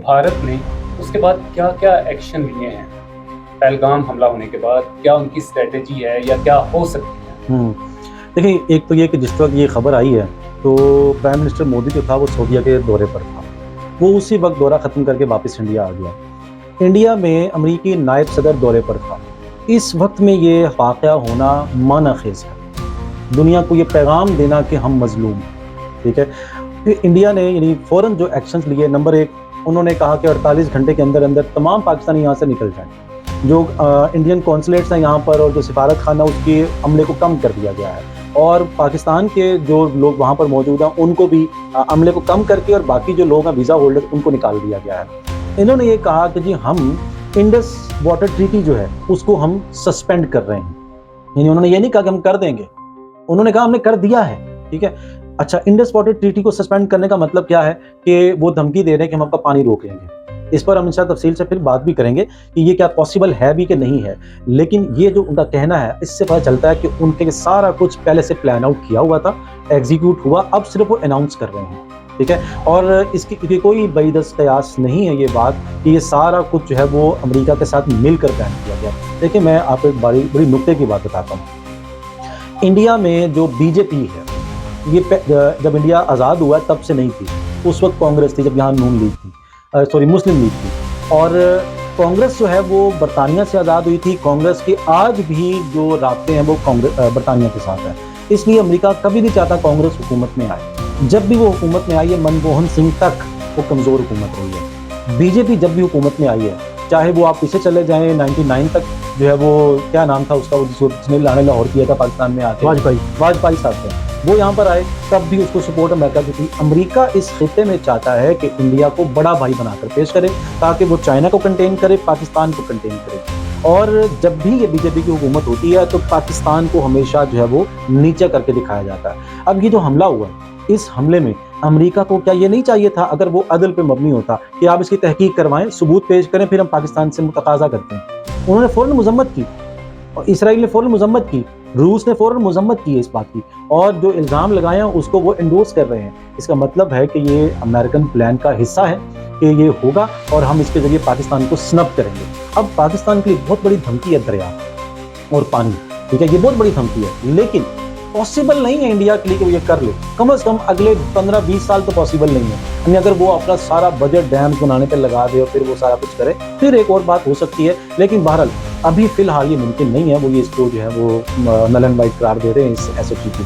بھارت نے اس کے بعد کیا کیا ایکشن لیے ہیں؟ پہلگام حملہ ہونے کے بعد کیا ان کی اسٹریٹجی ہے یا کیا ہو سکتی ہے؟ دیکھیں، ایک تو یہ کہ جس وقت یہ خبر آئی ہے تو پرائم منسٹر مودی جو تھا وہ سعودیہ کے دورے پر تھا. وہ اسی وقت دورہ ختم کر کے واپس انڈیا آ گیا. انڈیا میں امریکی نائب صدر دورے پر تھا. اس وقت میں یہ واقعہ ہونا معنی خیز ہے. دنیا کو یہ پیغام دینا کہ ہم مظلوم ہیں. ٹھیک ہے. پھر انڈیا نے یعنی فوراً جو ایکشنز لیے، نمبر ایک، انہوں نے کہا کہ 48 گھنٹے کے اندر اندر تمام پاکستانی یہاں سے نکل جائیں. جو انڈین کونسلیٹس ہیں یہاں پر اور جو سفارت خانہ، اس کے عملے کو کم کر دیا گیا ہے. اور پاکستان کے جو لوگ وہاں پر موجود ہیں ان کو بھی عملے کو کم کر کے، اور باقی جو لوگ ہیں ویزا ہولڈر، ان کو نکال دیا گیا ہے. انہوں نے یہ کہا کہ جی ہم انڈس واٹر ٹریٹی جو ہے اس کو ہم سسپینڈ کر رہے ہیں. یعنی انہوں نے یہ نہیں کہا کہ ہم کر دیں گے، انہوں نے کہا ہم نے کر دیا ہے. ٹھیک ہے. اچھا، انڈس واٹر ٹریٹی کو سسپینڈ کرنے کا مطلب کیا ہے کہ وہ دھمکی دے رہے ہیں کہ ہم آپ کا پانی روک لیں گے. اس پر ہم انشاءاللہ تفصیل سے پھر بات بھی کریں گے کہ یہ کیا پاسبل ہے بھی کہ نہیں ہے. لیکن یہ جو ان کا کہنا ہے، اس سے پتہ چلتا ہے کہ ان کے سارا کچھ پہلے سے پلان آؤٹ کیا ہوا تھا، ایگزیکیوٹ ہوا، اب صرف وہ اناؤنس کر رہے ہیں. ٹھیک ہے. اور اس کی کوئی بعیدست قیاس نہیں ہے یہ بات کہ یہ سارا کچھ جو ہے وہ امریکہ کے ساتھ مل کر پلان کیا گیا. دیکھیں، میں آپ کو ایک بڑی نکتے کی بات بتاتا ہوں. انڈیا میں جو بی جے پی ہے، یہ جب انڈیا آزاد ہوا تب سے نہیں تھی. اس وقت کانگریس تھی، جب یہاں نون لیگ تھی، مسلم لیگ تھی. اور کانگریس جو ہے وہ برطانیہ سے آزاد ہوئی تھی. کانگریس کے آج بھی جو رابطے ہیں وہ برطانیہ کے ساتھ ہیں. اس لیے امریکہ کبھی نہیں چاہتا کانگریس حکومت میں آئے. جب بھی وہ حکومت میں آئی ہے، منموہن سنگھ تک وہ کمزور حکومت رہی ہے. بی جے پی جب بھی حکومت میں آئی ہے، چاہے وہ آپ پیچھے چلے جائیں 99 تک، جو ہے وہ کیا نام تھا اس کا، جس نے لاہور کیا تھا پاکستان میں آتے، واجپئی صاحب تھے، وہ یہاں پر آئے، تب بھی اس کو سپورٹ امریکہ کی تھی. امریکہ اس خطے میں چاہتا ہے کہ انڈیا کو بڑا بھائی بنا کر پیش کرے تاکہ وہ چائنا کو کنٹین کرے، پاکستان کو کنٹین کرے. اور جب بھی یہ بی جے پی کی حکومت ہوتی ہے تو پاکستان کو ہمیشہ جو ہے وہ نیچے کر کے دکھایا جاتا ہے. اب یہ جو حملہ ہوا ہے، اس حملے میں امریکہ کو کیا یہ نہیں چاہیے تھا، اگر وہ عدل پہ مبنی ہوتا، کہ آپ اس کی تحقیق کروائیں، ثبوت پیش کریں، پھر ہم پاکستان سے تقاضا کرتے ہیں. انہوں نے فوراً مذمت کی، اور اسرائیل نے فوراً مذمت کی، روس نے فوراً مذمت کی اس بات کی، اور جو الزام لگائے ہیں اس کو وہ انڈورس کر رہے ہیں. اس کا مطلب ہے کہ یہ امریکن پلان کا حصہ ہے کہ یہ ہوگا اور ہم اس کے ذریعے پاکستان کو سنپ کریں گے. اب پاکستان کے لیے بہت بڑی دھمکی ہے دریا اور پانی. ٹھیک ہے، یہ بہت بڑی دھمکی ہے، لیکن پاسبل نہیں ہے انڈیا کے لیے کہ وہ یہ کر لے. کم از کم اگلے 15-20 سال تو پاسبل نہیں ہے. یعنی اگر وہ اپنا سارا بجٹ ڈیمز بنانے پہ لگا دے اور پھر وہ سارا کچھ کرے، پھر ایک اور بات ہو سکتی ہے. لیکن بہرحال ابھی فی الحال یہ ممکن نہیں ہے. وہ یہ اس کو جو ہے وہ نل اینڈ وائٹ قرار دے رہے ہیں اس ایس او ٹی کو.